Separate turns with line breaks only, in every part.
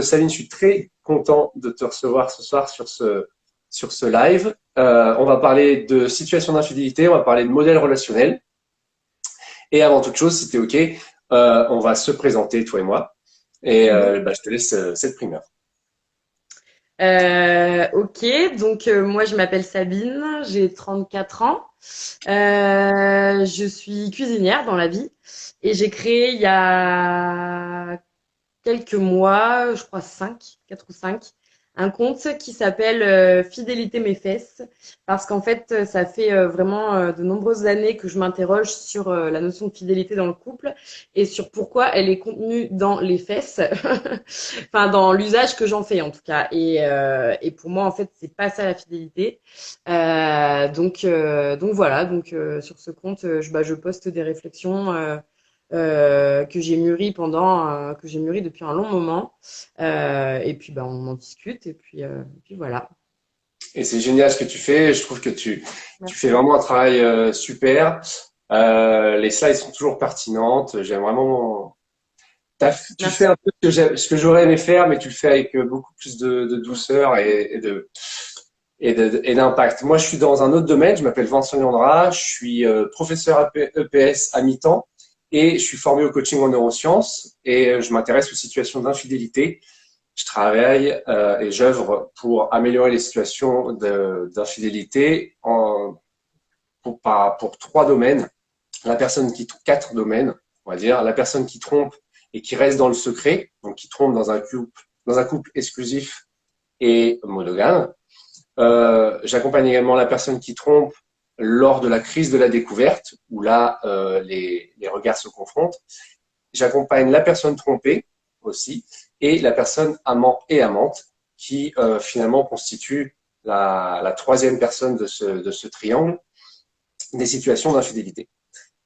Saline, je suis très content de te recevoir ce soir sur ce live. On va parler de situation d'infidélité, on va parler de modèle relationnel. Et avant toute chose, si tu es OK, on va se présenter, toi et moi. Et je te laisse cette primeur.
Ok, donc moi je m'appelle Sabine, j'ai 34 ans. Je suis cuisinière dans la vie et j'ai créé il y a quelques mois, je crois 4 ou 5, un compte qui s'appelle Fidélité mes fesses, parce qu'en fait, ça fait vraiment de nombreuses années que je m'interroge sur la notion de fidélité dans le couple et sur pourquoi elle est contenue dans les fesses, enfin dans l'usage que j'en fais en tout cas. Et pour moi, en fait, c'est pas ça la fidélité. Donc voilà, sur ce compte, je poste des réflexions. Que j'ai mûri que j'ai mûri depuis un long moment. Et puis, on en discute. Et puis voilà.
Et c'est génial ce que tu fais. Je trouve que tu fais
Merci.
vraiment un travail super. Les slides sont toujours pertinentes. J'aime vraiment. Tu fais
Merci.
un peu ce que j'aurais aimé faire, mais tu le fais avec beaucoup plus de douceur et d'impact. Moi, je suis dans un autre domaine. Je m'appelle Vincent Leandra. Je suis professeur EPS à mi-temps et je suis formé au coaching en neurosciences et je m'intéresse aux situations d'infidélité. Je travaille et j'œuvre pour améliorer les situations d'infidélité pour trois domaines. La personne qui quatre domaines, on va dire, la personne qui trompe et qui reste dans le secret, donc qui trompe dans un couple exclusif et monogame. J'accompagne également la personne qui trompe lors de la crise de la découverte, où là, les regards se confrontent. J'accompagne la personne trompée aussi, et la personne amant et amante, qui finalement constitue la troisième personne de ce triangle des situations d'infidélité.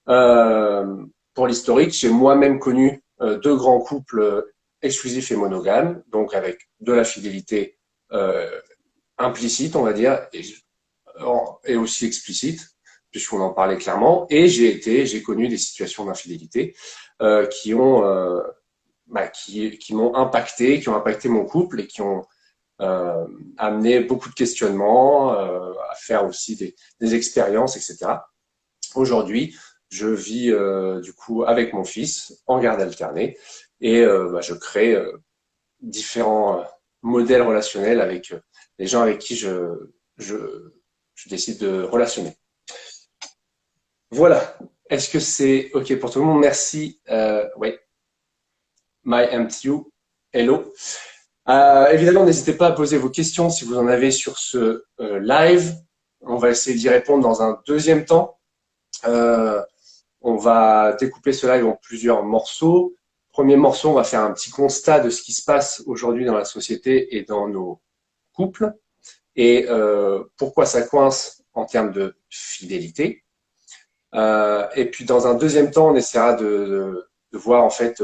Pour l'historique, j'ai moi-même connu deux grands couples exclusifs et monogames, donc avec de la fidélité implicite, on va dire, et aussi explicite, puisqu'on en parlait clairement. Et j'ai connu des situations d'infidélité qui ont qui m'ont impacté, qui ont impacté mon couple et qui ont amené beaucoup de questionnements, à faire aussi des expériences, etc. Aujourd'hui, je vis du coup avec mon fils en garde alternée et je crée différents modèles relationnels avec les gens avec qui je, je décide de relationner. Voilà. Est-ce que c'est OK pour tout le monde? Merci. Oui, my MTU. Hello. Évidemment, n'hésitez pas à poser vos questions si vous en avez sur ce live. On va essayer d'y répondre dans un deuxième temps. Euh, on va découper ce live en plusieurs morceaux. Premier morceau, on va faire un petit constat de ce qui se passe aujourd'hui dans la société et dans nos couples et pourquoi ça coince en termes de fidélité. Et puis dans un deuxième temps, on essaiera de voir en fait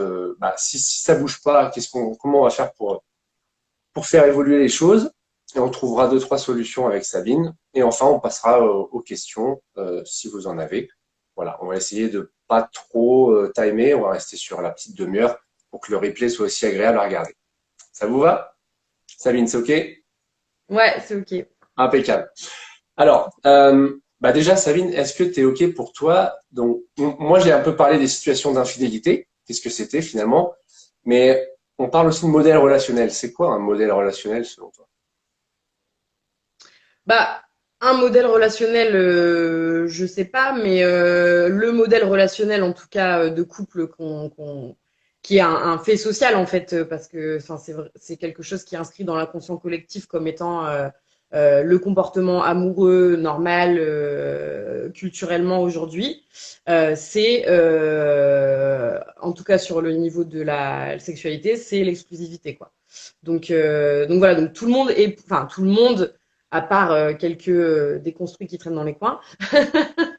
si ça bouge pas, comment on va faire pour faire évoluer les choses. Et on trouvera deux, trois solutions avec Sabine. Et enfin, on passera aux questions si vous en avez. Voilà, on va essayer de pas trop timer. On va rester sur la petite demi-heure pour que le replay soit aussi agréable à regarder. Ça vous va? Sabine, c'est OK?
Ouais, c'est OK.
Impeccable. Alors, déjà, Sabine, est-ce que tu es OK pour toi? Donc, moi, j'ai un peu parlé des situations d'infidélité. Qu'est-ce que c'était finalement? Mais on parle aussi de modèle relationnel. C'est quoi un modèle relationnel selon toi?
Bah, un modèle relationnel, je sais pas, mais le modèle relationnel, en tout cas, de couple qui est un fait social, en fait, parce que enfin, c'est quelque chose qui est inscrit dans l'inconscient collectif comme étant le comportement amoureux normal culturellement aujourd'hui. En tout cas sur le niveau de la sexualité, c'est l'exclusivité, quoi. Donc voilà, donc tout le monde à part quelques déconstruits qui traînent dans les coins,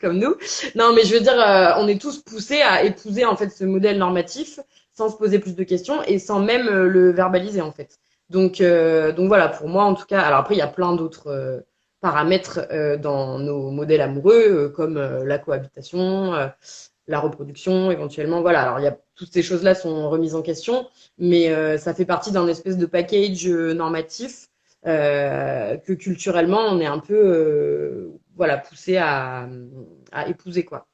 comme nous. Non, mais je veux dire, on est tous poussés à épouser en fait ce modèle normatif sans se poser plus de questions et sans même le verbaliser en fait. Donc voilà, pour moi en tout cas. Alors après, il y a plein d'autres paramètres dans nos modèles amoureux, comme la cohabitation, la reproduction, éventuellement. Voilà. Alors, toutes ces choses-là sont remises en question, mais ça fait partie d'un espèce de package normatif que culturellement, on est un peu voilà, poussé à épouser, quoi.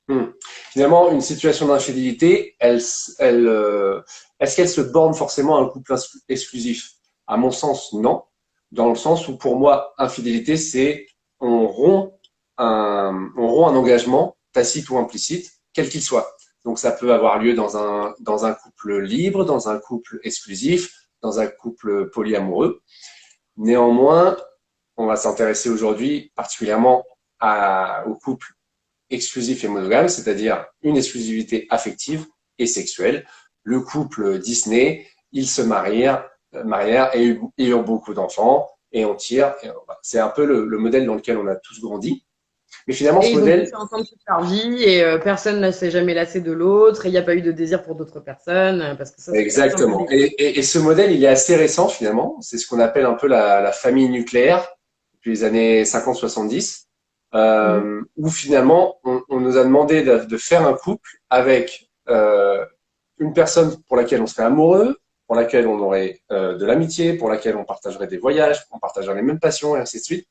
Hmm. Finalement, une situation d'infidélité, est-ce qu'elle se borne forcément à un couple exclusif? À mon sens, non. Dans le sens où, pour moi, infidélité, c'est on rompt on rompt un engagement, tacite ou implicite, quel qu'il soit. Donc, ça peut avoir lieu dans un couple libre, dans un couple exclusif, dans un couple polyamoureux. Néanmoins, on va s'intéresser aujourd'hui particulièrement au couple exclusif et monogame, c'est-à-dire une exclusivité affective et sexuelle. Le couple Disney, ils se marièrent et eurent beaucoup d'enfants et on tire. C'est un peu le modèle dans lequel on a tous grandi. Mais finalement,
Et
ce
ils ont
modèle,
vécu ensemble toute leur vie et personne ne s'est jamais lassé de l'autre et il n'y a pas eu de désir pour d'autres personnes parce que ça fait partie un peu
exactement.
des...
Et ce modèle, il est assez récent finalement. C'est ce qu'on appelle un peu la famille nucléaire depuis les années 50-70,
Mhm.
où finalement, on nous a demandé de faire un couple avec une personne pour laquelle on serait amoureux, pour laquelle on aurait de l'amitié, pour laquelle on partagerait des voyages, on partagerait les mêmes passions et ainsi de suite.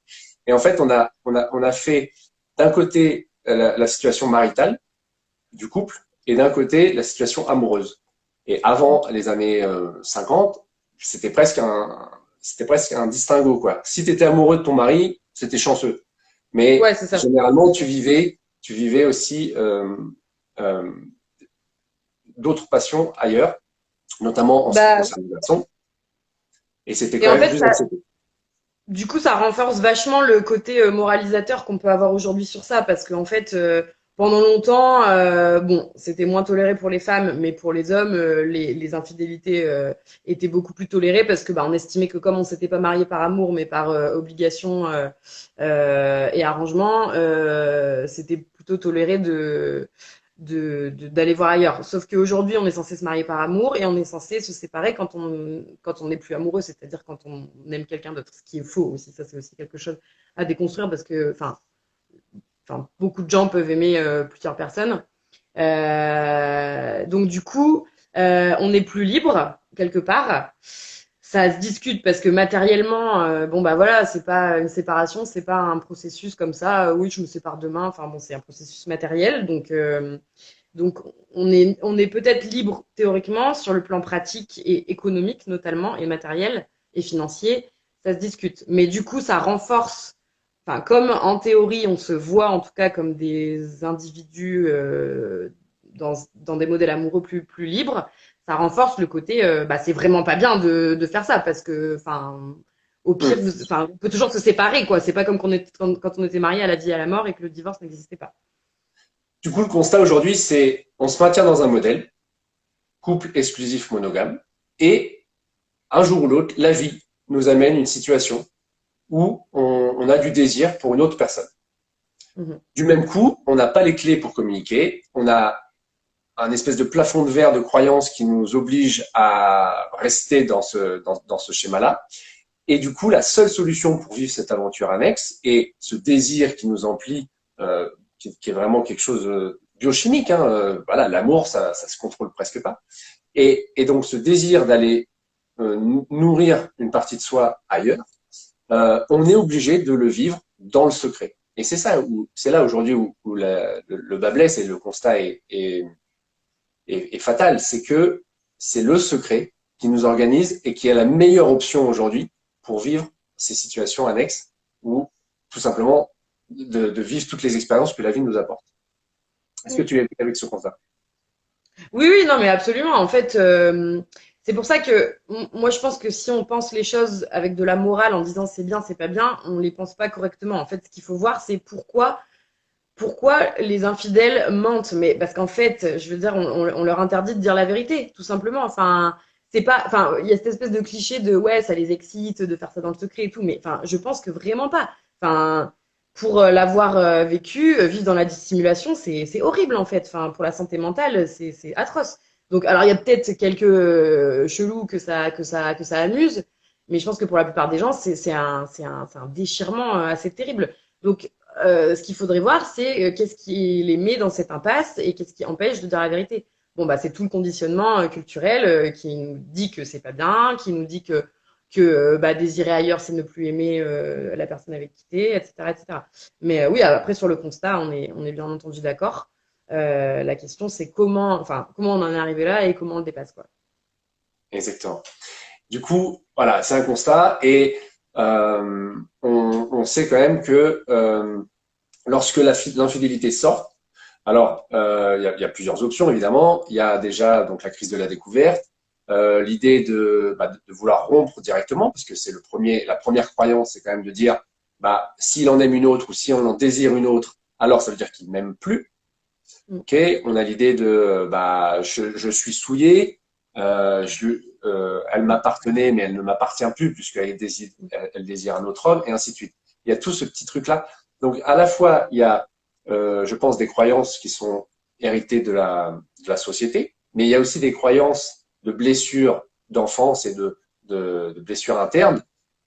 Et en fait, on a fait d'un côté la situation maritale du couple et d'un côté la situation amoureuse. Et avant les années 50, c'était presque un distinguo, quoi. Si tu étais amoureux de ton mari, c'était chanceux.
Ouais,
Mais
c'est ça.
généralement, tu vivais aussi euh, d'autres passions ailleurs, notamment en ce qui
Bah,
concerne les garçons, et c'était
et
quand
en
même
fait,
plus accepté.
du coup, ça renforce vachement le côté moralisateur qu'on peut avoir aujourd'hui sur ça, parce qu'en fait, pendant longtemps, bon, c'était moins toléré pour les femmes, mais pour les hommes, les infidélités étaient beaucoup plus tolérées parce que bah, on estimait que comme on s'était pas marié par amour, mais par obligation et arrangement, c'était plutôt toléré d'aller voir ailleurs. Sauf qu'aujourd'hui, on est censé se marier par amour et on est censé se séparer quand on n'est plus amoureux, c'est-à-dire quand on aime quelqu'un d'autre, ce qui est faux aussi. Ça, c'est aussi quelque chose à déconstruire parce que, beaucoup de gens peuvent aimer plusieurs personnes. Donc du coup, on est plus libre quelque part. Ça se discute parce que matériellement, bon bah voilà, c'est pas une séparation, c'est pas un processus comme ça. Oui, je me sépare demain. Enfin bon, c'est un processus matériel, donc on est peut-être libre théoriquement sur le plan pratique et économique notamment et matériel et financier, ça se discute. Mais du coup, ça renforce. Enfin, comme en théorie, on se voit en tout cas comme des individus dans des modèles amoureux plus libres, ça renforce le côté, bah, c'est vraiment pas bien de faire ça parce que, enfin, au pire,
Hmm.
on peut toujours se séparer, quoi. C'est pas comme quand on était marié à la vie et à la mort et que le divorce n'existait pas.
Du coup, le constat aujourd'hui, c'est on se maintient dans un modèle, couple exclusif monogame, et un jour ou l'autre, la vie nous amène une situation où on a du désir pour une autre personne.
Mhm.
Du même coup, on n'a pas les clés pour communiquer, on a un espèce de plafond de verre de croyances qui nous oblige à rester dans ce schéma-là. Et du coup, la seule solution pour vivre cette aventure annexe et ce désir qui nous emplit, qui est vraiment quelque chose de biochimique, hein, voilà, l'amour, ça se contrôle presque pas. Et donc, ce désir d'aller nourrir une partie de soi ailleurs, on est obligé de le vivre dans le secret. Et c'est là aujourd'hui où le bas blesse et le constat est fatal. C'est que c'est le secret qui nous organise et qui est la meilleure option aujourd'hui pour vivre ces situations annexes ou tout simplement de vivre toutes les expériences que la vie nous apporte. Est-ce que tu es avec ce constat?
Oui, oui, non, mais absolument. En fait, c'est pour ça que moi, je pense que si on pense les choses avec de la morale en disant c'est bien, c'est pas bien, on les pense pas correctement. En fait, ce qu'il faut voir, c'est pourquoi les infidèles mentent. Mais parce qu'en fait, je veux dire, on leur interdit de dire la vérité, tout simplement. Enfin, c'est pas, enfin, il y a cette espèce de cliché de ouais, ça les excite de faire ça dans le secret et tout. Mais enfin, je pense que vraiment pas. Enfin, pour l'avoir vécu, vivre dans la dissimulation, c'est horrible en fait. Enfin, pour la santé mentale, c'est atroce. Donc, alors il y a peut-être quelques chelous que ça amuse, mais je pense que pour la plupart des gens, c'est un déchirement assez terrible. Donc ce qu'il faudrait voir, c'est qu'est-ce qui les met dans cette impasse et qu'est-ce qui empêche de dire la vérité. Bon, bah, c'est tout le conditionnement culturel qui nous dit que c'est pas bien, qui nous dit que bah, désirer ailleurs, c'est ne plus aimer la personne avec qui t'es, etc., etc. Mais oui, après, sur le constat, on est bien entendu d'accord. La question, c'est comment on en est arrivé là et comment on le dépasse, quoi.
Exactement. Du coup, voilà, c'est un constat et on sait quand même que lorsque l'infidélité sort, alors il y a plusieurs options évidemment. Il y a déjà donc la crise de la découverte, l'idée de vouloir rompre directement, parce que c'est la première croyance, c'est quand même de dire bah s'il en aime une autre ou si on en désire une autre, alors ça veut dire qu'il m'aime plus.
Mm.
Ok, on a l'idée de bah je suis souillé, elle m'appartenait mais elle ne m'appartient plus puisqu'elle désire un autre homme et ainsi de suite. Il y a tout ce petit truc là. Donc à la fois il y a je pense des croyances qui sont héritées de la société, mais il y a aussi des croyances de blessures d'enfance et de blessures internes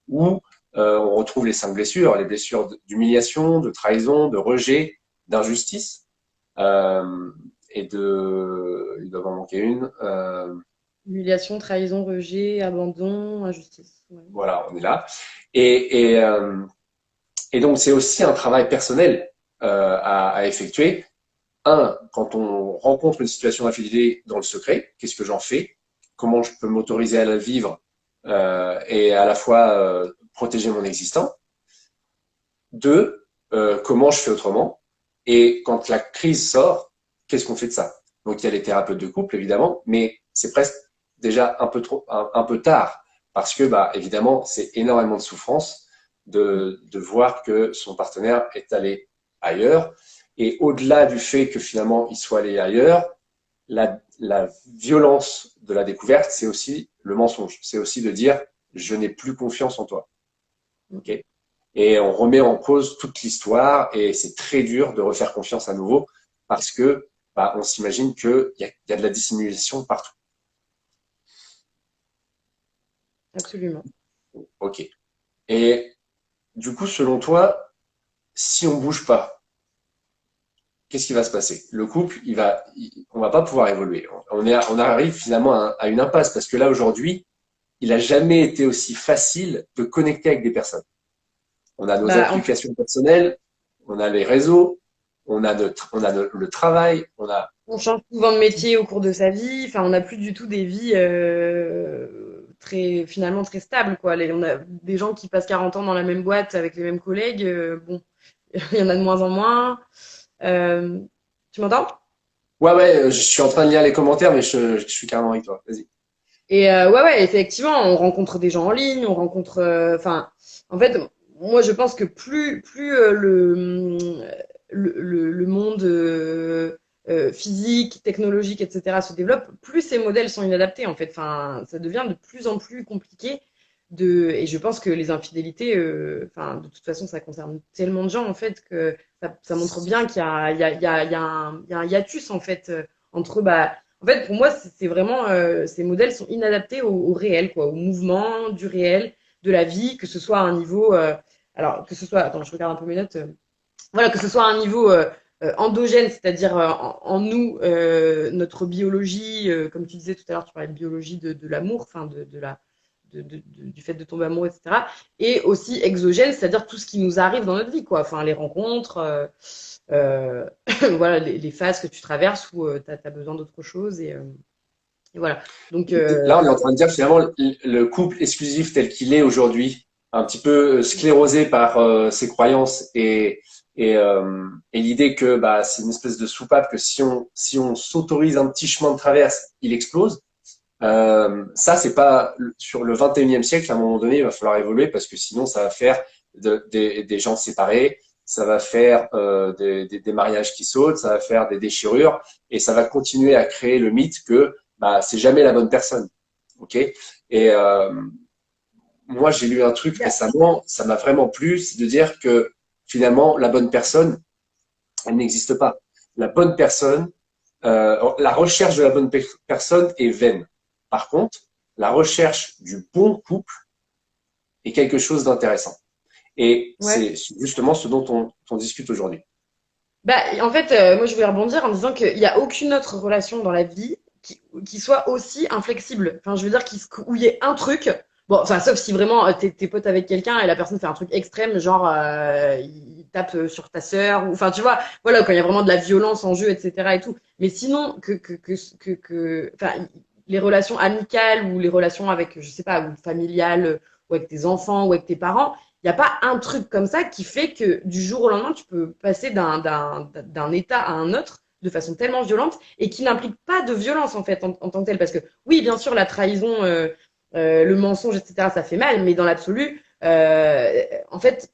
où on retrouve les 5 blessures, les blessures d'humiliation, de trahison, de rejet, d'injustice. Il doit en manquer une.
Humiliation, trahison, rejet, abandon, injustice. Ouais.
Voilà, on est là. Et, et, euh, et donc, c'est aussi un travail personnel à effectuer. Quand on rencontre une situation d'infidélité dans le secret, qu'est-ce que j'en fais? Comment je peux m'autoriser à la vivre et à la fois protéger mon existant? Deux, comment je fais autrement? Et quand la crise sort, qu'est-ce qu'on fait de ça? Donc il y a les thérapeutes de couple évidemment, mais c'est presque déjà un peu tard parce que bah évidemment c'est énormément de souffrance de voir que son partenaire est allé ailleurs et au-delà du fait que finalement il soit allé ailleurs, la violence de la découverte c'est aussi le mensonge, c'est aussi de dire je n'ai plus confiance en toi. Ok. Et on remet en cause toute l'histoire et c'est très dur de refaire confiance à nouveau parce que bah, on s'imagine qu'il y a de la dissimulation partout.
Absolument.
Ok. Et du coup, selon toi, si on bouge pas, qu'est-ce qui va se passer? Le couple, on va pas pouvoir évoluer. On arrive finalement à une impasse parce que là aujourd'hui, il a jamais été aussi facile de connecter avec des personnes. On a nos
Bah, en fait,
applications personnelles, on a les réseaux, le travail, on a
on change souvent de métier au cours de sa vie. Enfin, on n'a plus du tout des vies finalement très stables, quoi. On a des gens qui passent 40 ans dans la même boîte avec les mêmes collègues. Bon, il y en a de moins en moins. Euh, Tu m'entends?
Ouais, ouais, je suis en train de lire les commentaires, mais je suis carrément avec toi. Vas-y.
Et ouais, effectivement, on rencontre des gens en ligne, on rencontre, enfin, en fait, moi, je pense que plus le monde physique, technologique, etc. se développe, plus ces modèles sont inadaptés, en fait. Enfin, ça devient de plus en plus compliqué et je pense que les infidélités, enfin, de toute façon, ça concerne tellement de gens, en fait, que ça montre bien qu'il y a, il y a un hiatus, en fait, entre, bah, en fait, pour moi, c'est vraiment ces modèles sont inadaptés au réel, quoi, au mouvement du réel, de la vie, que ce soit à un niveau, alors que ce soit, attends, je regarde un peu mes notes, voilà, que ce soit à un niveau endogène, c'est-à-dire en nous, notre biologie, comme tu disais tout à l'heure, tu parlais de biologie de l'amour, enfin du fait de tomber amoureux, etc. Et aussi exogène, c'est-à-dire tout ce qui nous arrive dans notre vie, quoi. Enfin, les rencontres, euh, voilà, les phases que tu traverses où tu as besoin d'autre chose. Et voilà. Donc,
Là, on est en train de dire finalement le couple exclusif tel qu'il est aujourd'hui, un petit peu sclérosé par ses croyances et l'idée que bah, c'est une espèce de soupape que si on s'autorise un petit chemin de traverse, il explose. Ça, c'est pas sur le 21e siècle. À un moment donné, il va falloir évoluer parce que sinon, ça va faire des gens séparés, ça va faire des mariages qui sautent, ça va faire des déchirures et ça va continuer à créer le mythe que bah, c'est jamais la bonne personne. Ok. Et moi, j'ai lu un truc récemment, ça m'a vraiment plu, c'est de dire que finalement, la bonne personne, elle n'existe pas. La bonne personne, la recherche de la bonne personne est vaine. Par contre, la recherche du bon couple est quelque chose d'intéressant. Et
Ouais.
c'est justement ce dont on discute aujourd'hui.
Bah, en fait, moi, je voulais rebondir en disant qu'il n'y a aucune autre relation dans la vie qui soit aussi inflexible. Enfin, je veux dire où il y ait un truc. Bon, enfin, sauf si vraiment t'es pote avec quelqu'un et la personne fait un truc extrême, genre il tape sur ta sœur, ou enfin, tu vois, voilà, quand il y a vraiment de la violence en jeu, etc. et tout. Mais sinon, enfin, les relations amicales ou les relations avec, je sais pas, ou familiales, ou avec tes enfants, ou avec tes parents, il n'y a pas un truc comme ça qui fait que du jour au lendemain, tu peux passer d'un état à un autre de façon tellement violente et qui n'implique pas de violence en fait en tant que tel. Parce que oui, bien sûr, la trahison, le mensonge, etc., ça fait mal, mais dans l'absolu, en fait,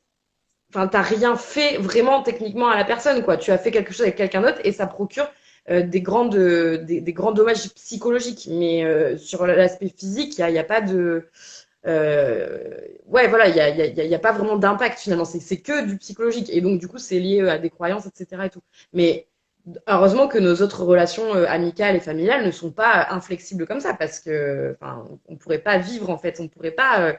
enfin, t'as rien fait vraiment techniquement à la personne, quoi. Tu as fait quelque chose avec quelqu'un d'autre et ça procure des grands dommages psychologiques. Mais sur l'aspect physique, il y a pas de ouais, voilà, il y a pas vraiment d'impact finalement. C'est que du psychologique. Et donc, du coup, c'est lié à des croyances, etc. et tout. Mais heureusement que nos autres relations amicales et familiales ne sont pas inflexibles comme ça parce que, enfin, on pourrait pas vivre en fait. On pourrait pas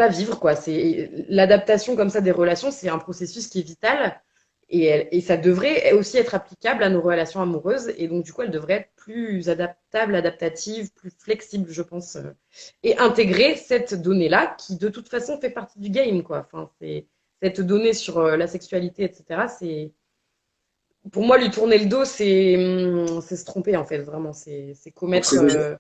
vivre quoi. C'est l'adaptation comme ça des relations, c'est un processus qui est vital et ça devrait aussi être applicable à nos relations amoureuses et donc du coup, elles devraient être plus adaptables, adaptatives, plus flexibles, je pense, et intégrer cette donnée-là qui de toute façon fait partie du game quoi. Enfin, c'est cette donnée sur la sexualité, etc. C'est pour moi lui tourner le dos, c'est se tromper en fait, vraiment, c'est
Donc
commettre une erreur.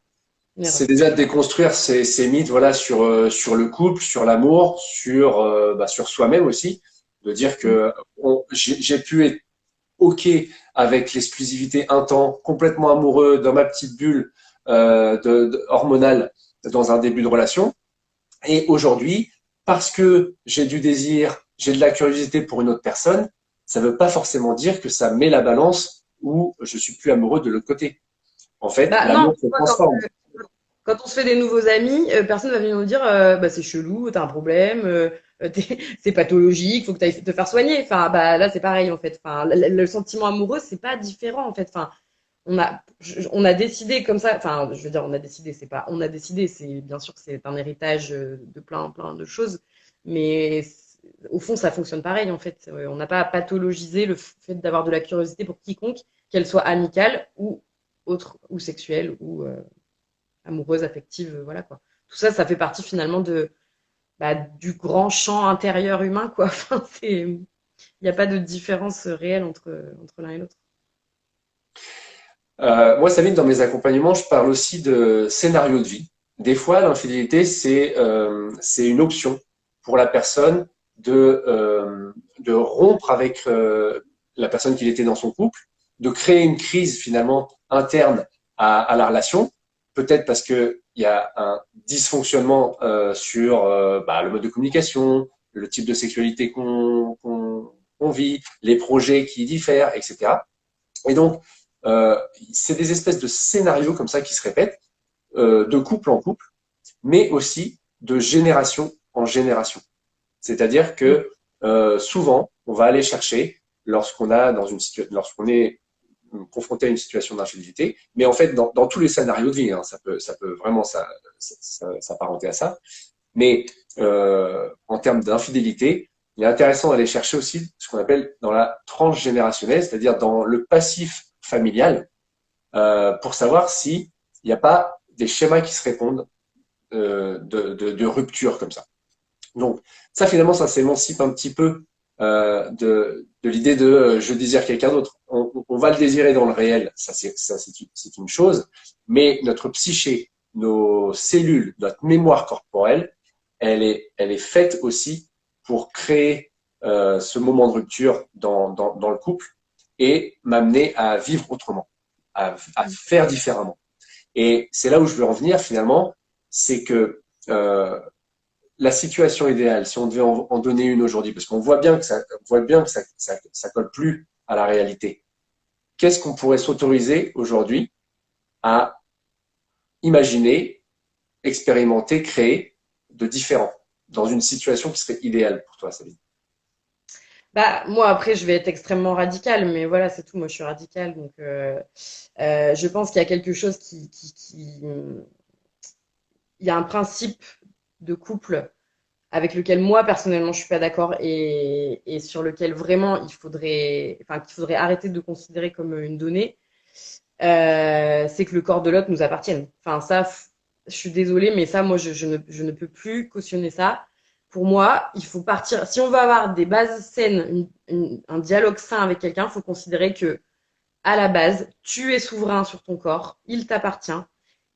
c'est déjà de déconstruire ces mythes, voilà, sur le couple, sur l'amour, sur soi-même aussi, de dire que j'ai pu être OK avec l'exclusivité un temps, complètement amoureux dans ma petite bulle hormonale dans un début de relation. Et aujourd'hui, parce que j'ai du désir, j'ai de la curiosité pour une autre personne, ça ne veut pas forcément dire que ça met la balance où je suis plus amoureux de l'autre côté. En fait,
Bah non,
l'amour se
tu vois,
transforme.
quand on se fait des nouveaux amis, personne va venir nous dire bah c'est chelou, t'as un problème, c'est pathologique, faut que tu ailles te faire soigner. Enfin bah là c'est pareil en fait. Enfin le sentiment amoureux c'est pas différent en fait. Enfin on a décidé comme ça. Enfin je veux dire on a décidé, c'est pas on a décidé, c'est bien sûr que c'est un héritage de plein de choses, mais au fond ça fonctionne pareil en fait. On n'a pas à pathologiser le fait d'avoir de la curiosité pour quiconque, qu'elle soit amicale ou autre ou sexuelle ou amoureuse, affective, voilà quoi. Tout ça, ça fait partie finalement du grand champ intérieur humain, quoi. Enfin, il n'y a pas de différence réelle entre l'un et l'autre.
Moi, Sabine, dans mes accompagnements, je parle aussi de scénario de vie. Des fois, l'infidélité, c'est une option pour la personne de rompre avec la personne qu'il était dans son couple, de créer une crise finalement interne à la relation, peut-être parce que il y a un dysfonctionnement sur le mode de communication, le type de sexualité qu'on vit, les projets qui diffèrent, etc. Et donc, c'est des espèces de scénarios comme ça qui se répètent, de couple en couple, mais aussi de génération en génération. C'est-à-dire que souvent, on va aller chercher lorsqu'on est confronté à une situation d'infidélité, mais en fait, dans tous les scénarios de vie, hein, ça peut vraiment s'apparenter à ça. Mais en termes d'infidélité, il est intéressant d'aller chercher aussi ce qu'on appelle dans la tranche générationnelle, c'est-à-dire dans le passif familial, pour savoir s'il n'y a pas des schémas qui se répondent de rupture comme ça. Donc ça finalement ça s'émancipe un petit peu de l'idée de je désire quelqu'un d'autre. On va le désirer dans le réel, c'est une chose, mais notre psyché, nos cellules, notre mémoire corporelle, elle est faite aussi pour créer ce moment de rupture dans le couple et m'amener à vivre autrement, à faire différemment. Et c'est là où je veux en venir finalement, c'est que la situation idéale, si on devait en donner une aujourd'hui, parce qu'on voit bien que ça colle plus à la réalité. Qu'est-ce qu'on pourrait s'autoriser aujourd'hui à imaginer, expérimenter, créer de différent dans une situation qui serait idéale pour toi, Sabine?
Bah, moi, après, je vais être extrêmement radicale, mais voilà, c'est tout. Moi, je suis radicale, donc je pense qu'il y a quelque chose il y a un principe de couple avec lequel moi personnellement je suis pas d'accord et sur lequel vraiment qu'il faudrait arrêter de considérer comme une donnée, c'est que le corps de l'autre nous appartienne. Enfin ça, je suis désolée, mais ça, moi, je ne peux plus cautionner ça. Pour moi, il faut partir. Si on veut avoir des bases saines, un dialogue sain avec quelqu'un, il faut considérer que à la base, tu es souverain sur ton corps, il t'appartient,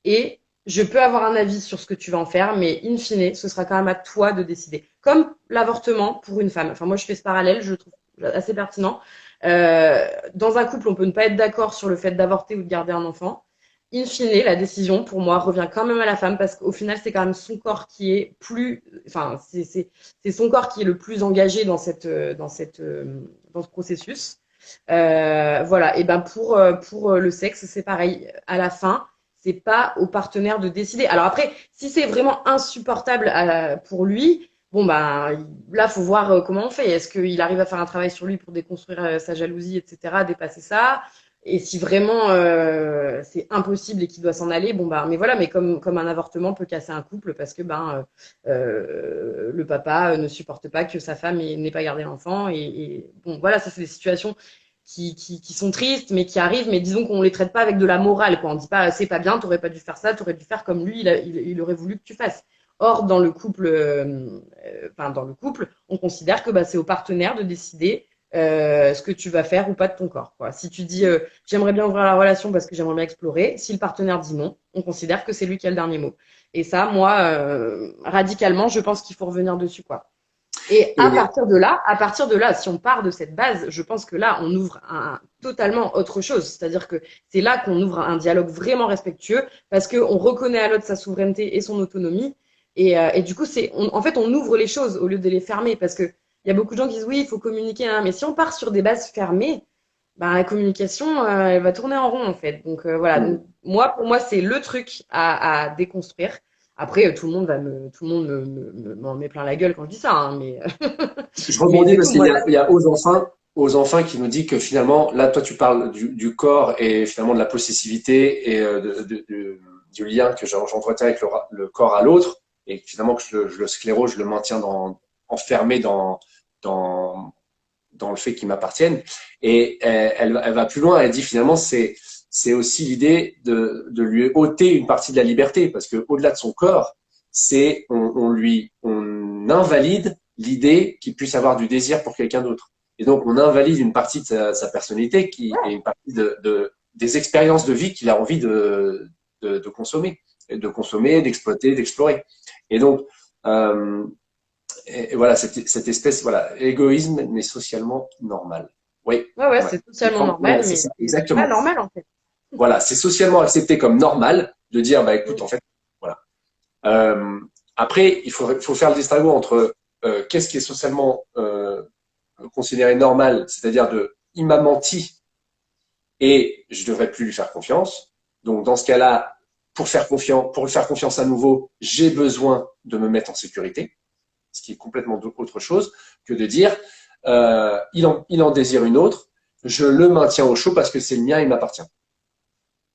et je peux avoir un avis sur ce que tu vas en faire, mais in fine, ce sera quand même à toi de décider. Comme l'avortement pour une femme. Enfin, moi, je fais ce parallèle, je le trouve assez pertinent. Dans un couple, on peut ne pas être d'accord sur le fait d'avorter ou de garder un enfant. In fine, la décision, pour moi, revient quand même à la femme parce qu'au final, c'est quand même son corps qui est c'est son corps qui est le plus engagé dans ce processus. Voilà. Et ben pour le sexe, c'est pareil. À la fin, c'est pas au partenaire de décider. Alors après, si c'est vraiment insupportable pour lui, bon ben là, faut voir comment on fait. Est-ce qu'il arrive à faire un travail sur lui pour déconstruire sa jalousie, etc., dépasser ça? Et si vraiment c'est impossible et qu'il doit s'en aller, bon ben mais voilà, mais comme un avortement peut casser un couple parce que le papa ne supporte pas que sa femme n'ait pas gardé l'enfant et bon voilà, ça c'est des situations qui sont tristes, mais qui arrivent, mais disons qu'on les traite pas avec de la morale, quoi. On dit pas, c'est pas bien, t'aurais pas dû faire ça, t'aurais dû faire comme lui, il aurait voulu que tu fasses. Or, dans le couple, on considère que c'est au partenaire de décider ce que tu vas faire ou pas de ton corps, quoi. Si tu dis, j'aimerais bien ouvrir la relation parce que j'aimerais bien explorer, si le partenaire dit non, on considère que c'est lui qui a le dernier mot. Et ça, moi, radicalement, je pense qu'il faut revenir dessus, quoi. Et
Et,
à partir de là, si on part de cette base, je pense que là, on ouvre totalement autre chose. C'est-à-dire que c'est là qu'on ouvre un dialogue vraiment respectueux parce qu'on reconnaît à l'autre sa souveraineté et son autonomie. Et du coup, en fait, on ouvre les choses au lieu de les fermer parce que il y a beaucoup de gens qui disent oui, il faut communiquer, hein, mais si on part sur des bases fermées, la communication, elle va tourner en rond en fait. Donc voilà, donc, pour moi, c'est le truc à déconstruire. Après, tout le monde m'en met plein la gueule quand je dis ça, hein, mais,
je
mais
rebondis
c'est tout.
parce qu'il
Moi,
y
là,
a, il y a aux enfants qui nous dit que finalement, là, toi, tu parles du corps et finalement de la possessivité et du lien que j'entretiens avec le corps à l'autre et finalement que je le sclérose, je le maintiens enfermé dans, dans le fait qu'ils m'appartiennent. Et elle va plus loin, elle dit finalement, c'est aussi l'idée de lui ôter une partie de la liberté parce que au-delà de son corps, on invalide l'idée qu'il puisse avoir du désir pour quelqu'un d'autre. Et donc, on invalide une partie de sa personnalité qui est une partie des expériences de vie qu'il a envie de consommer, d'exploiter, d'explorer. Et donc, euh, et voilà, cette espèce, voilà, égoïsme, mais socialement normal. Oui,
ouais,
ouais.
c'est totalement
Ouais,
normal,
c'est
mais
ça,
c'est pas
exactement.
normal en fait.
Voilà, c'est socialement accepté comme normal de dire, bah
Mm.
écoute, en fait, voilà. Euh, Après, faut faire le distinguo entre qu'est-ce qui est socialement considéré normal, c'est-à-dire il m'a menti et je devrais plus lui faire confiance. Donc dans ce cas-là, pour lui faire confiance à nouveau, j'ai besoin de me mettre en sécurité, ce qui est complètement autre chose que de dire il en désire une autre, je le maintiens au chaud parce que c'est le mien, il m'appartient.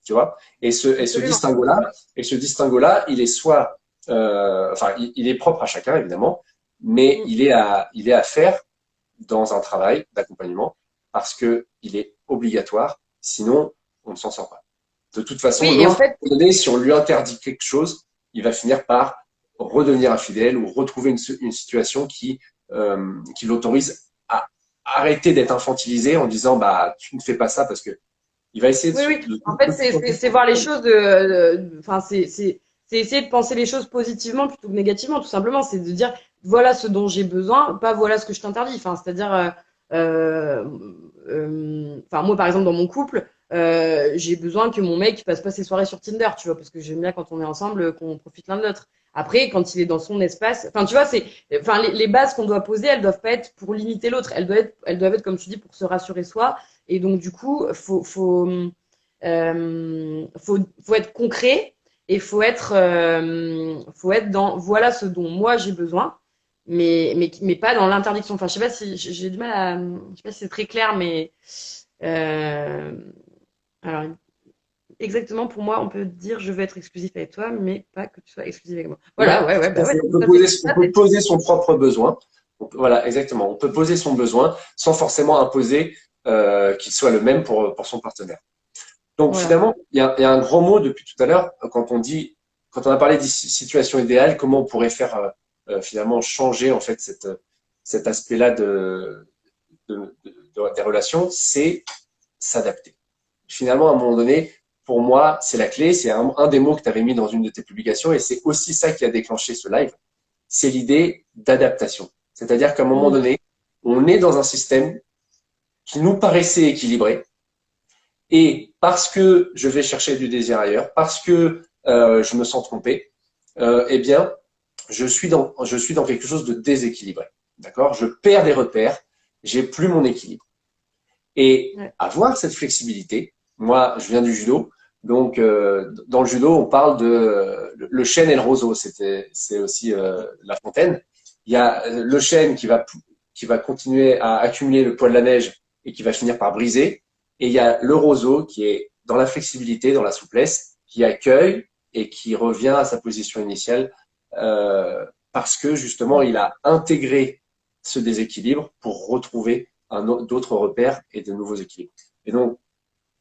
Tu vois?
Absolument.
Et ce distinguo-là, il est soit, il est propre à chacun évidemment, mais
Mm.
il est à faire dans un travail d'accompagnement parce que il est obligatoire. Sinon, on ne s'en sort pas. De toute façon,
Oui, et en
l'autre,
fait,
si on lui interdit quelque chose, il va finir par redevenir infidèle ou retrouver une situation qui l'autorise à arrêter d'être infantilisé en disant bah tu ne fais pas ça parce que il va essayer
oui, oui. En fait,
de tout tenter
c'est
pour
voir les choses enfin, c'est essayer de penser les choses positivement plutôt que négativement, tout simplement. C'est de dire, voilà ce dont j'ai besoin, pas voilà ce que je t'interdis. Enfin, c'est-à-dire, enfin, moi, par exemple, dans mon couple, j'ai besoin que mon mec passe pas ses soirées sur Tinder, tu vois, parce que j'aime bien quand on est ensemble, qu'on profite l'un de l'autre. Après, quand il est dans son espace, enfin, tu vois, enfin, les bases qu'on doit poser, elles doivent pas être pour limiter l'autre. Elles doivent être, comme tu dis, pour se rassurer soi et donc, du coup, faut être concret et faut être dans voilà ce dont moi j'ai besoin, mais pas dans l'interdiction. Enfin, je sais pas si j'ai du mal je sais pas si c'est très clair, mais euh, alors exactement, pour moi, on peut dire je veux être exclusif avec toi, mais pas que tu sois exclusif avec moi.
Ouais,
Voilà, ouais, ouais,
tout à
bah ouais,
fait.
tout à fait.
On
Ça,
peut poser son propre besoin. Donc, voilà, exactement. On peut poser son besoin sans forcément imposer qu'il soit le même pour son partenaire. Donc
voilà.
finalement, il y a un grand mot depuis tout à l'heure quand on a parlé de situation idéale, comment on pourrait faire finalement changer en fait cet aspect-là des relations, c'est s'adapter. Finalement, à un moment donné, pour moi, c'est la clé. C'est un des mots que tu avais mis dans une de tes publications et c'est aussi ça qui a déclenché ce live. C'est l'idée d'adaptation. C'est-à-dire qu'à un moment
Mm.
donné, on est dans un système qui nous paraissait équilibré et parce que je vais chercher du désir ailleurs, parce que je me sens trompé, eh bien, je suis dans quelque chose de déséquilibré. D'accord? Je perds des repères, j'ai plus mon équilibre. Et
Ouais.
avoir cette flexibilité, moi, je viens du judo, donc dans le judo, on parle de le chêne et le roseau. C'est aussi La Fontaine. Il y a le chêne qui va continuer à accumuler le poids de la neige et qui va finir par briser. Et il y a le roseau qui est dans la flexibilité, dans la souplesse, qui accueille et qui revient à sa position initiale parce que justement, il a intégré ce déséquilibre pour retrouver d'autres repères et de nouveaux équilibres. Et donc,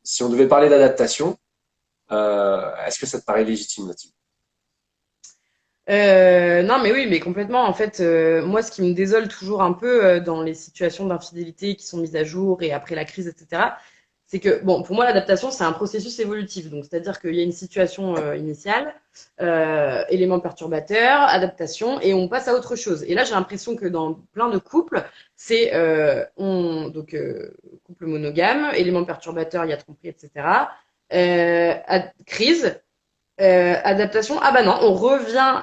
si on devait parler d'adaptation, est-ce que ça te paraît légitime, Mathilde?
Non, mais oui, mais complètement. En fait, moi, ce qui me désole toujours un peu dans les situations d'infidélité qui sont mises à jour et après la crise, etc., c'est que, bon, pour moi, l'adaptation, c'est un processus évolutif. Donc, c'est-à-dire qu'il y a une situation initiale, élément perturbateur, adaptation, et on passe à autre chose. Et là, j'ai l'impression que dans plein de couples, c'est couple monogame, élément perturbateur, il y a tromperie, etc. Crise. Adaptation, ah bah non, on revient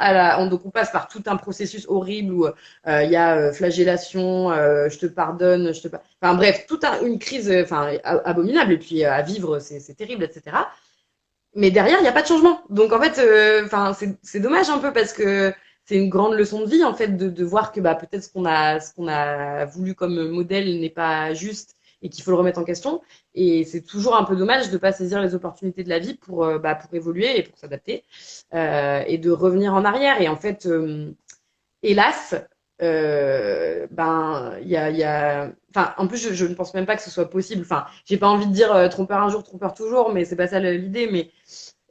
donc on passe par tout un processus horrible où il y a flagellation, je te pardonne, enfin bref, une crise, enfin abominable et puis à vivre, c'est terrible, etc. Mais derrière, il n'y a pas de changement. Donc en fait, enfin c'est dommage un peu parce que c'est une grande leçon de vie en fait de voir que bah peut-être ce qu'on a voulu comme modèle n'est pas juste et qu'il faut le remettre en question. Et c'est toujours un peu dommage de pas saisir les opportunités de la vie pour évoluer et pour s'adapter et de revenir en arrière. Et en fait, hélas, ben enfin en plus je ne pense même pas que ce soit possible. Enfin, j'ai pas envie de dire trompeur un jour, trompeur toujours, mais c'est pas ça l'idée. Mais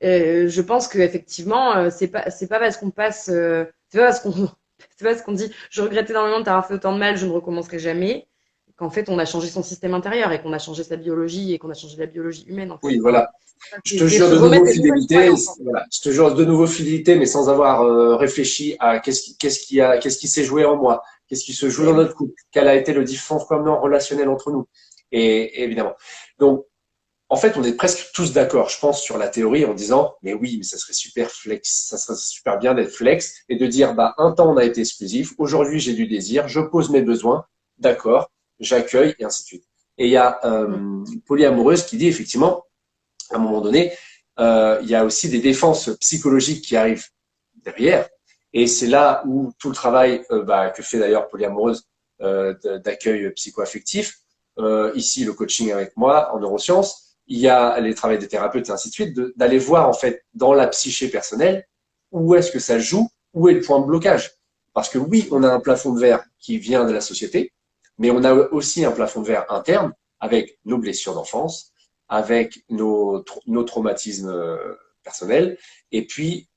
je pense que effectivement, c'est pas parce qu'on passe, c'est pas parce qu'on c'est pas parce qu'on dit je regrette énormément de t'avoir fait autant de mal, je ne recommencerai jamais, qu'en fait on a changé son système intérieur et qu'on a changé sa biologie et qu'on a changé la biologie humaine en fait.
Oui,
Enfin,
voilà. Je te
c'est
jure de nouveau
remettre des nouvelles
fidélité.
croyances.
Voilà. Je te jure de nouveau fidélité, mais sans avoir réfléchi à qu'est-ce qui s'est joué en moi, qu'est-ce qui se joue dans
Et oui.
notre couple, quel a été le dysfonctionnement relationnel entre nous. Et évidemment. Donc, en fait, on est presque tous d'accord, je pense, sur la théorie en disant, mais oui, mais ça serait super flex, ça serait super bien d'être flex et de dire, bah, un temps on a été exclusif, aujourd'hui j'ai du désir, je pose mes besoins, d'accord, j'accueille et ainsi de suite. Et il y a
Mm.
Polyamoureuse qui dit effectivement, à un moment donné, il y a aussi des défenses psychologiques qui arrivent derrière. Et c'est là où tout le travail que fait d'ailleurs Polyamoureuse d'accueil psycho-affectif, ici le coaching avec moi en neurosciences, il y a les travaux des thérapeutes et ainsi de suite, d'aller voir en fait dans la psyché personnelle où est-ce que ça joue, où est le point de blocage. Parce que oui, on a un plafond de verre qui vient de la société, mais on a aussi un plafond de verre interne avec nos blessures d'enfance, avec nos traumatismes personnels, et puis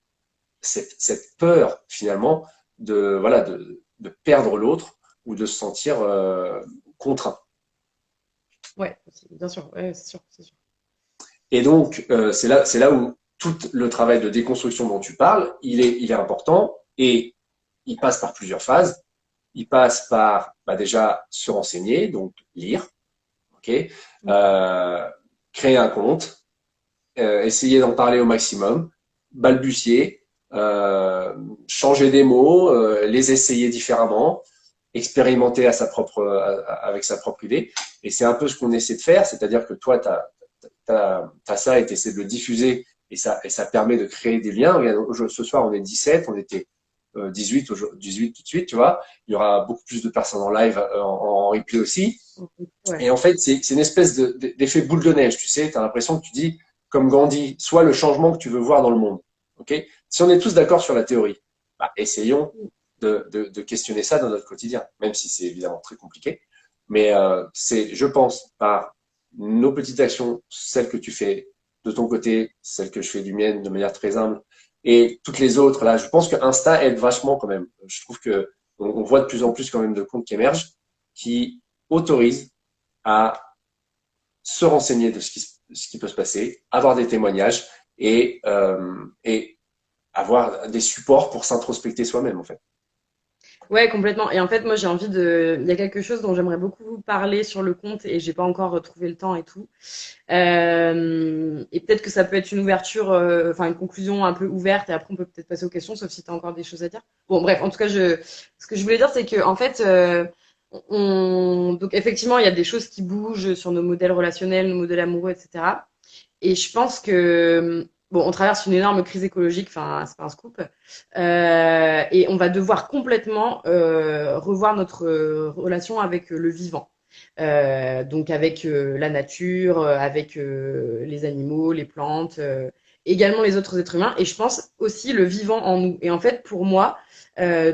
cette peur finalement de perdre l'autre ou de se sentir contraint.
Ouais, bien sûr, ouais, c'est sûr, c'est sûr.
Et donc c'est là où tout le travail de déconstruction dont tu parles, il est important et il passe par plusieurs phases. Il passe par déjà se renseigner, donc lire, ok, euh, créer un compte, essayer d'en parler au maximum, balbutier, changer des mots, les essayer différemment, expérimenter avec sa propre idée. Et c'est un peu ce qu'on essaie de faire, c'est-à-dire que toi, tu as ça et tu essaies de le diffuser et ça permet de créer des liens. Regarde, ce soir, on est 17, on était 18 tout de suite, tu vois. Il y aura beaucoup plus de personnes en live, en replay aussi.
Ouais.
Et en fait, c'est une espèce d'effet boule de neige, tu sais. Tu as l'impression que tu dis, comme Gandhi, sois le changement que tu veux voir dans le monde. Okay, si on est tous d'accord sur la théorie, bah, essayons de questionner ça dans notre quotidien, même si c'est évidemment très compliqué. Mais c'est, je pense, par nos petites actions, celles que tu fais de ton côté, celles que je fais du mien de manière très humble, et toutes les autres, là, je pense que Insta aide vachement quand même. Je trouve que on voit de plus en plus quand même de comptes qui émergent, qui autorisent à se renseigner de ce qui peut se passer, avoir des témoignages et avoir des supports pour s'introspecter soi-même, en fait.
Ouais, complètement. Et en fait, moi, j'ai envie de. Il y a quelque chose dont j'aimerais beaucoup vous parler sur le compte et j'ai pas encore trouvé le temps et tout. Et peut-être que ça peut être une ouverture, enfin une conclusion un peu ouverte et après on peut peut-être passer aux questions, sauf si tu as encore des choses à dire. Bon, bref, en tout cas, ce que je voulais dire, c'est que en fait, donc effectivement, il y a des choses qui bougent sur nos modèles relationnels, nos modèles amoureux, etc. Et je pense que bon, on traverse une énorme crise écologique, enfin, c'est pas un scoop, et on va devoir complètement revoir notre relation avec le vivant. Donc avec la nature, avec les animaux, les plantes, également les autres êtres humains, et je pense aussi le vivant en nous. Et en fait, pour moi,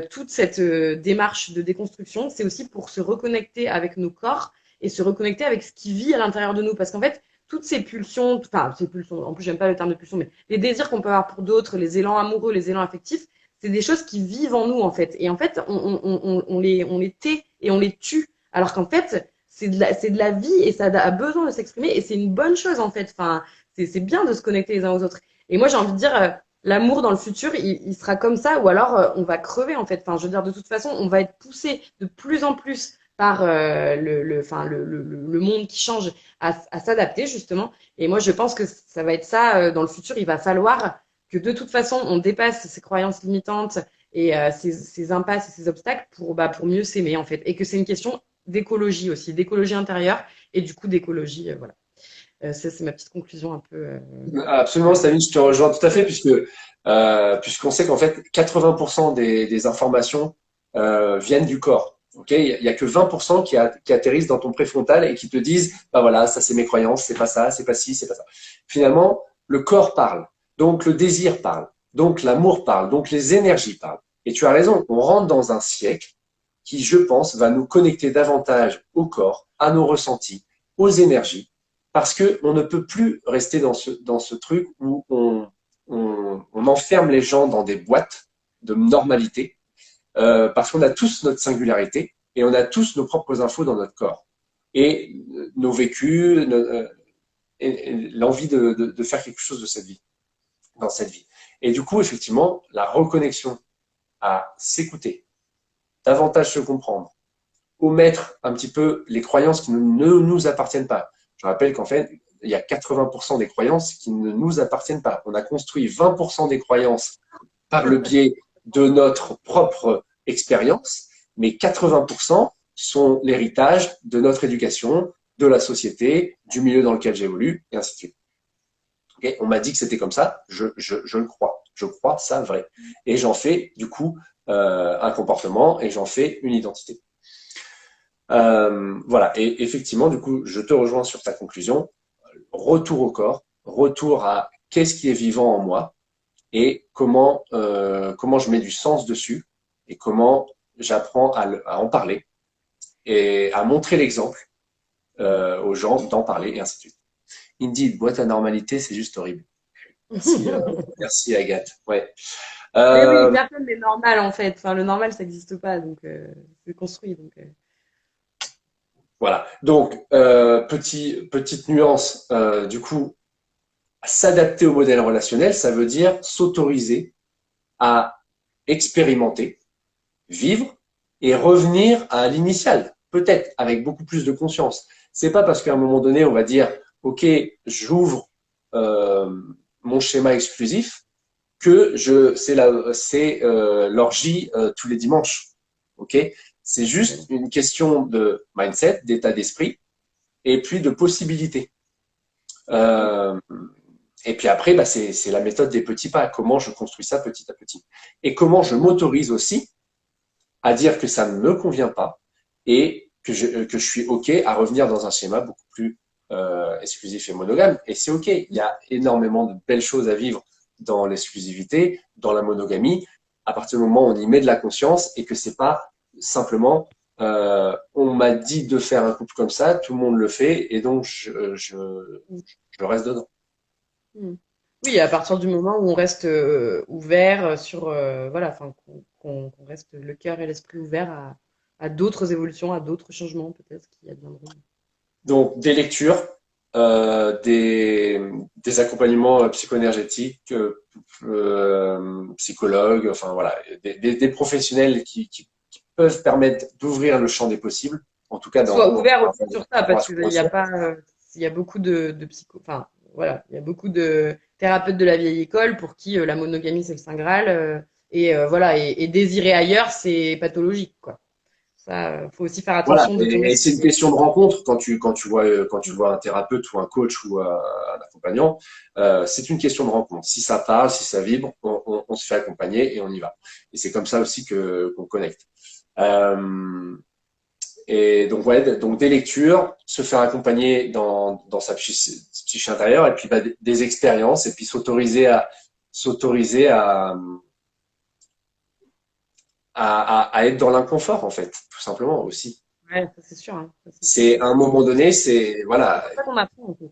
toute cette démarche de déconstruction, c'est aussi pour se reconnecter avec nos corps et se reconnecter avec ce qui vit à l'intérieur de nous. Parce qu'en fait, toutes ces pulsions, enfin ces pulsions, en plus j'aime pas le terme de pulsion, mais les désirs qu'on peut avoir pour d'autres, les élans amoureux, les élans affectifs, c'est des choses qui vivent en nous en fait. Et en fait, on les tait et on les tue. Alors qu'en fait, c'est de la vie et ça a besoin de s'exprimer et c'est une bonne chose en fait. Enfin, c'est bien de se connecter les uns aux autres. Et moi, j'ai envie de dire, l'amour dans le futur, il sera comme ça ou alors on va crever en fait. Enfin, je veux dire, de toute façon, on va être poussé de plus en plus par le monde qui change à s'adapter justement. Et moi, je pense que ça va être ça dans le futur. Il va falloir que de toute façon, on dépasse ces croyances limitantes et ces impasses et ces obstacles pour mieux s'aimer en fait. Et que c'est une question d'écologie aussi, d'écologie intérieure et du coup d'écologie. Voilà. Ça, c'est ma petite conclusion un peu.
Absolument, Stanley, je te rejoins tout à fait, puisqu'on sait qu'en fait, 80% des informations viennent du corps. Okay, il y a que 20% qui atterrissent dans ton préfrontal et qui te disent, bah voilà, ça c'est mes croyances, c'est pas ça, c'est pas ci, c'est pas ça. Finalement, le corps parle, donc le désir parle, donc l'amour parle, donc les énergies parlent. Et tu as raison, on rentre dans un siècle qui, je pense, va nous connecter davantage au corps, à nos ressentis, aux énergies, parce que on ne peut plus rester dans ce truc où on enferme les gens dans des boîtes de normalité, parce qu'on a tous notre singularité et on a tous nos propres infos dans notre corps et nos vécus, et l'envie de faire quelque chose de cette vie, dans cette vie. Et du coup, effectivement, la reconnexion à s'écouter, davantage se comprendre, omettre un petit peu les croyances qui ne nous appartiennent pas. Je rappelle qu'en fait, il y a 80% des croyances qui ne nous appartiennent pas. On a construit 20% des croyances par le biais de notre propre expérience, mais 80% sont l'héritage de notre éducation, de la société, du milieu dans lequel j'évolue, et ainsi de suite. Okay, on m'a dit que c'était comme ça, je le crois. Je crois ça vrai. Et j'en fais, du coup, un comportement et j'en fais une identité. Voilà, et effectivement, du coup, je te rejoins sur ta conclusion. Retour au corps, retour à qu'est-ce qui est vivant en moi et comment je mets du sens dessus et comment j'apprends à en parler et à montrer l'exemple aux gens d'en parler et ainsi de suite. Indeed, boîte à normalité, c'est juste horrible. Merci, merci Agathe. Ouais.
Mais oui,
Euh,
personne n'est normal en fait. Enfin, le normal, ça n'existe pas, donc c'est construit. Donc,
voilà. Donc, petite nuance, du coup, s'adapter au modèle relationnel, ça veut dire s'autoriser à expérimenter, vivre et revenir à l'initial, peut-être avec beaucoup plus de conscience. C'est pas parce qu'à un moment donné, on va dire, OK, j'ouvre mon schéma exclusif que c'est l'orgie tous les dimanches. OK, c'est juste une question de mindset, d'état d'esprit et puis de possibilités. Euh, et puis après, bah, c'est la méthode des petits pas. Comment je construis ça petit à petit. Et comment je m'autorise aussi à dire que ça ne me convient pas et que je suis OK à revenir dans un schéma beaucoup plus exclusif et monogame. Et c'est OK. Il y a énormément de belles choses à vivre dans l'exclusivité, dans la monogamie, à partir du moment où on y met de la conscience et que c'est pas simplement on m'a dit de faire un couple comme ça, tout le monde le fait et donc je reste dedans.
Mm. Oui, à partir du moment où on reste ouvert sur, voilà, enfin, qu'on reste le cœur et l'esprit ouverts à d'autres évolutions, à d'autres changements peut-être qui adviendront.
Donc des lectures, des accompagnements psychoénergétiques, psychologues, enfin voilà, des professionnels qui peuvent permettre d'ouvrir le champ des possibles, en tout cas
Soit ouvert
par
aussi sur ça,
rapport à
parce
ce
qu'il
qu'on
n'y a
ressent.
pas, il y a beaucoup de psycho, enfin, voilà, il y a beaucoup de thérapeutes de la vieille école pour qui la monogamie c'est le saint Graal, voilà, et désirer ailleurs c'est pathologique, quoi. Ça, faut aussi faire
Voilà,
attention de tomber
et
sur
c'est une
ces.
question de rencontre quand tu vois un thérapeute ou un coach ou un accompagnant, c'est une question de rencontre. Si ça parle, si ça vibre, on se fait accompagner et on y va. Et c'est comme ça aussi que qu'on connecte. Euh, et donc ouais, donc des lectures, se faire accompagner dans sa psyché intérieure et puis bah, des expériences et puis s'autoriser à être dans l'inconfort en fait, tout simplement aussi.
Ouais, ça c'est sûr, hein, ça c'est sûr.
C'est à un moment donné, c'est voilà,
C'est ça qu'on apprend en fait.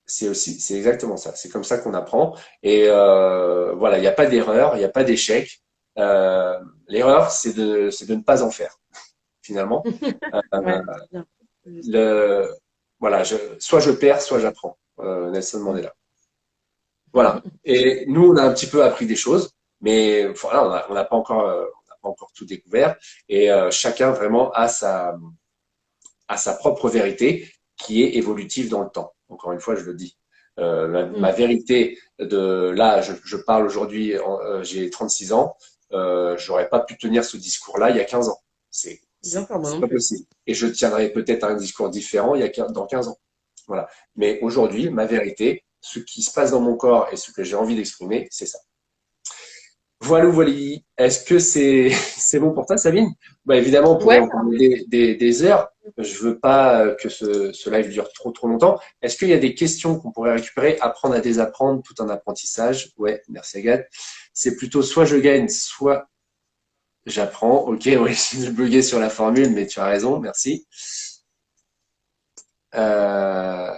c'est exactement ça. C'est comme ça qu'on apprend. Et voilà, il n'y a pas d'erreur, il n'y a pas d'échec. L'erreur, c'est de ne pas en faire finalement.
Ouais,
Euh,
c'est bien. C'est juste.
le, voilà, soit je perds, soit j'apprends. Nelson
Mm.
Mandela. Voilà. Et nous, on a un petit peu appris des choses, mais voilà, on n'a pas encore tout découvert. Et chacun vraiment a sa propre vérité qui est évolutive dans le temps. Encore une fois, je le dis. Ma
Mm.
vérité de là, je parle aujourd'hui, j'ai 36 ans, j'aurais pas pu tenir ce discours-là il y a 15 ans.
Bien sûr, moi
C'est
non
pas
plus.
possible. Et je tiendrai peut-être un discours différent dans 15 ans. Voilà. Mais aujourd'hui, ma vérité, ce qui se passe dans mon corps et ce que j'ai envie d'exprimer, c'est ça. Voilà, voilà. Est-ce que c'est c'est bon pour toi, Sabine? Bah, évidemment, on pourrait
Ouais,
en parler des heures. Je veux pas que ce live dure trop longtemps. Est-ce qu'il y a des questions qu'on pourrait récupérer, apprendre à désapprendre, tout un apprentissage? Ouais, merci Agathe. C'est plutôt soit je gagne, soit j'apprends. Ok, oui, j'ai bugué sur la formule, mais tu as raison, merci. Euh,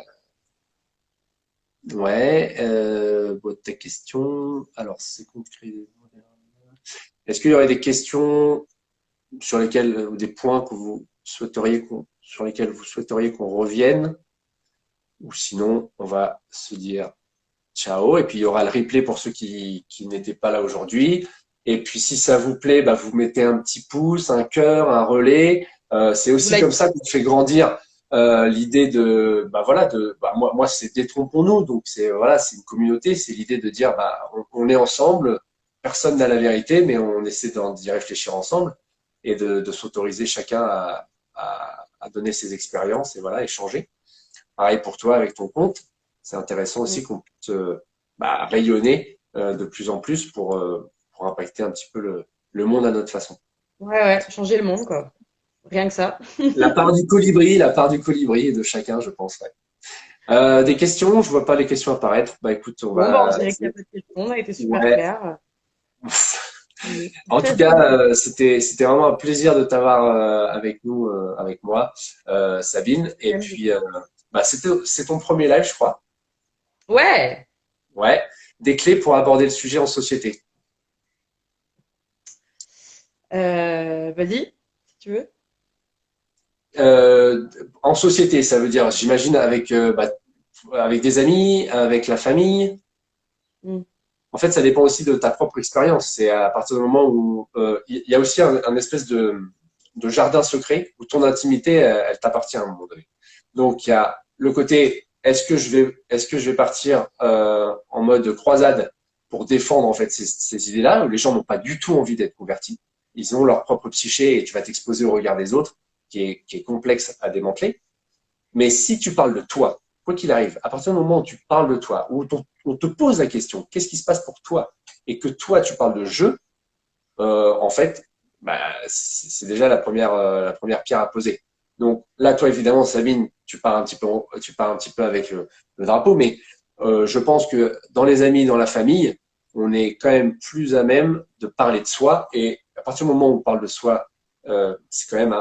ouais, bon, ta question. Alors, c'est concret. Est-ce qu'il y aurait des questions sur lesquels ou des points que vous souhaiteriez sur lesquels vous souhaiteriez qu'on revienne, ou sinon on va se dire ciao et puis il y aura le replay pour ceux qui n'étaient pas là aujourd'hui. Et puis si ça vous plaît, bah, vous mettez un petit pouce, un cœur, un relais. C'est
vous
aussi comme
likez.
ça qu'on fait grandir l'idée de bah voilà de bah, moi c'est détrompons-nous donc c'est voilà c'est une communauté, c'est l'idée de dire bah on est ensemble, personne n'a la vérité mais on essaie d'y réfléchir ensemble et de s'autoriser chacun à donner ses expériences et voilà échanger. Pareil pour toi avec ton compte, c'est intéressant
Mm.
aussi qu'on puisse bah, rayonner de plus en plus pour impacter un petit peu le monde à notre façon.
Ouais, ouais, changer le monde, quoi. Rien que ça.
La part du colibri de chacun, je pense. Ouais. Des questions, je vois pas les questions apparaître. Bah écoute, on
Bon, bah, on
va.
dirait qu'il n'y a pas de questions. On a été super
Ouais.
clair. Mm.
En tout cas, c'était vraiment un plaisir de t'avoir avec nous, avec moi, Sabine. Et
Même
puis, bah, c'est ton premier live, je crois.
ouais,
Ouais. Des clés pour aborder le sujet en société.
vas-y, si tu veux.
Euh, En société, ça veut dire, j'imagine, bah, avec des amis, avec la famille.
Mm.
En fait, ça dépend aussi de ta propre expérience. C'est à partir du moment où il y a aussi un espèce de jardin secret où ton intimité, elle t'appartient à un moment donné. Donc, il y a le côté, est-ce que je vais partir en mode croisade pour défendre en fait ces idées-là où les gens n'ont pas du tout envie d'être convertis. Ils ont leur propre psyché et tu vas t'exposer au regard des autres, qui est complexe à démanteler. Mais si tu parles de toi, quoi qu'il arrive, à partir du moment où tu parles de toi, où on te pose la question, qu'est-ce qui se passe pour toi, et que toi tu parles de jeu, en fait, bah, c'est déjà la première pierre à poser. Donc là, toi, évidemment, Sabine, tu pars un petit peu avec le drapeau, mais je pense que dans les amis, dans la famille, on est quand même plus à même de parler de soi. Et à partir du moment où on parle de soi, c'est quand même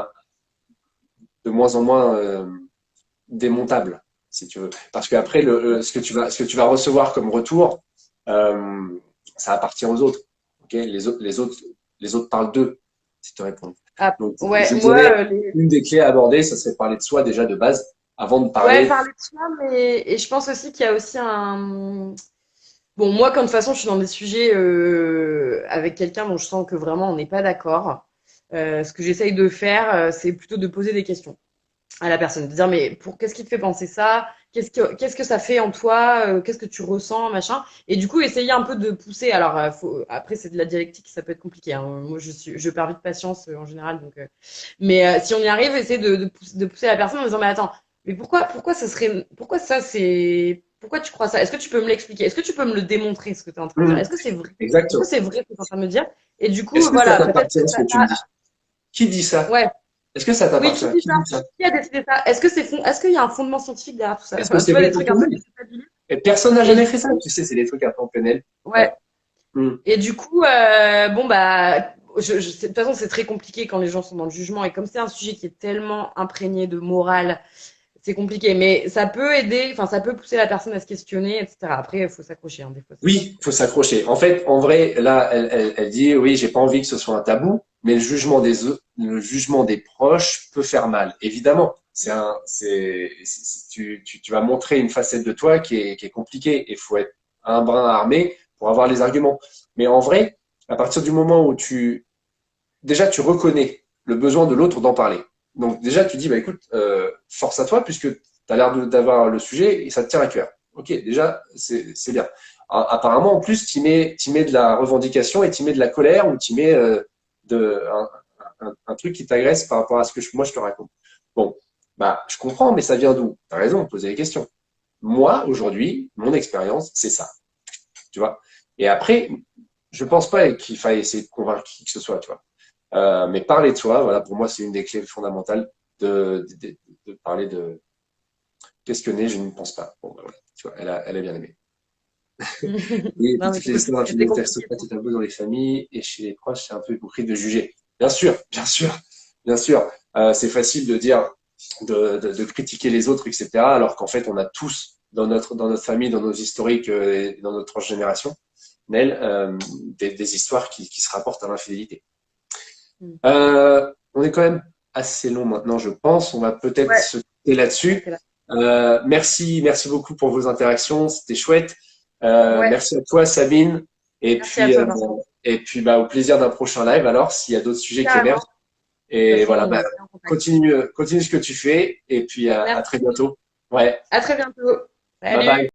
de moins en moins démontable, si tu veux. Parce qu'après, ce que tu vas recevoir comme retour, euh, ça appartient aux autres. Okay, les autres parlent d'eux, si tu réponds.
Ah,
Donc,
ouais,
je
moi,
dirais, une des clés à aborder, ça serait de parler de soi déjà de base, avant de
ouais,
parler.
parler de soi, mais et je pense aussi qu'il y a aussi un. Bon, moi, quand de toute façon, je suis dans des sujets avec quelqu'un dont je sens que vraiment on n'est pas d'accord, ce que j'essaye de faire, c'est plutôt de poser des questions à la personne, de dire mais qu'est-ce qui te fait penser ça? Qu'est-ce que ça fait en toi? Qu'est-ce que tu ressens, machin? Et du coup, essayer un peu de pousser. Alors, après, c'est de la dialectique, ça peut être compliqué, hein. Moi, je perds vite patience en général, donc. Mais si on y arrive, essayer de pousser la personne en disant mais attends, mais pourquoi ça c'est, pourquoi tu crois ça? Est-ce que tu peux me l'expliquer? Est-ce que tu peux me le démontrer ce que tu es en train de dire?
Hum,
Est-ce que c'est vrai? Est-ce que
exactement.
c'est vrai ce que tu es en train de me dire? Et du coup,
Est-ce que ça
voilà, peut-être que
t'appartient ce que tu me dis? Qui dit ça?
ouais.
Est-ce que ça
Oui,
t'appartient?
qui dit
Qui
ça?
dit ça?
Qui a décidé ça? Est-ce qu'il y a un fondement scientifique derrière tout ça?
Est-ce que
Enfin, tu
c'est
vois,
fait
des
pour
trucs
tout
un
le
peu
monde?
déstabilisants.
Et personne n'a
Et
jamais
du
fait ça.
coup,
Tu sais, c'est des trucs un peu en PNL. Ouais.
ouais.
Hum.
Et du coup, bon, bah, de toute façon, c'est très compliqué quand les gens sont dans le jugement. Et comme c'est un sujet qui est tellement imprégné de morale, c'est compliqué. Mais ça peut aider, enfin, ça peut pousser la personne à se questionner, etc. Après, il faut s'accrocher, hein, des fois, c'est dur.
Oui, faut s'accrocher. En fait, en vrai, là, elle dit, oui, j'ai pas envie que ce soit un tabou, mais le jugement des proches peut faire mal. Évidemment, tu vas montrer une facette de toi qui est compliquée. Il faut être un brin armé pour avoir les arguments. Mais en vrai, à partir du moment où déjà, tu reconnais le besoin de l'autre d'en parler. Donc, déjà, tu dis, bah, écoute, force à toi puisque tu as l'air d'avoir le sujet et ça te tient à cœur. Ok, déjà, c'est bien. Apparemment, en plus, tu mets de la revendication et tu mets de la colère ou tu mets de, un truc qui t'agresse par rapport à ce que moi je te raconte. Bon, bah, je comprends, mais ça vient d'où? T'as raison, poser les questions. Moi, aujourd'hui, mon expérience, c'est ça. Tu vois? Et après, je pense pas qu'il faille essayer de convaincre qui que ce soit, tu vois. Mais parler de soi, voilà, pour moi, c'est une des clés fondamentales de parler de questionner, je ne pense pas. Bon, bah, voilà, tu vois, elle a bien aimé. Et
Non, mais
toutes les
cool.
histoires
C'était
d'archives
compliqué.
secrètes et tabous dans les familles et chez les proches, c'est un peu hypocrite de juger. Bien sûr, bien sûr, bien sûr. C'est facile de dire, de critiquer les autres, etc. Alors qu'en fait, on a tous dans notre famille, dans nos historiques, et dans notre génération, Nel, des histoires qui se rapportent à l'infidélité.
Mm.
On est quand même assez long maintenant, je pense. On va peut-être
Ouais,
se quitter là-dessus.
c'était là.
Merci beaucoup pour vos interactions, c'était chouette.
Ouais,
Merci à toi, Sabine.
merci à toi, Vincent.
Et puis bah, au plaisir d'un prochain live alors, s'il y a d'autres sujets qui émergent.
Carrément. De toute
Et
façon,
voilà,
on
bah,
est en contact.
continue ce que tu fais. Et puis à très
Merci.
bientôt. Ouais,
À très bientôt.
bye bye.
Salut.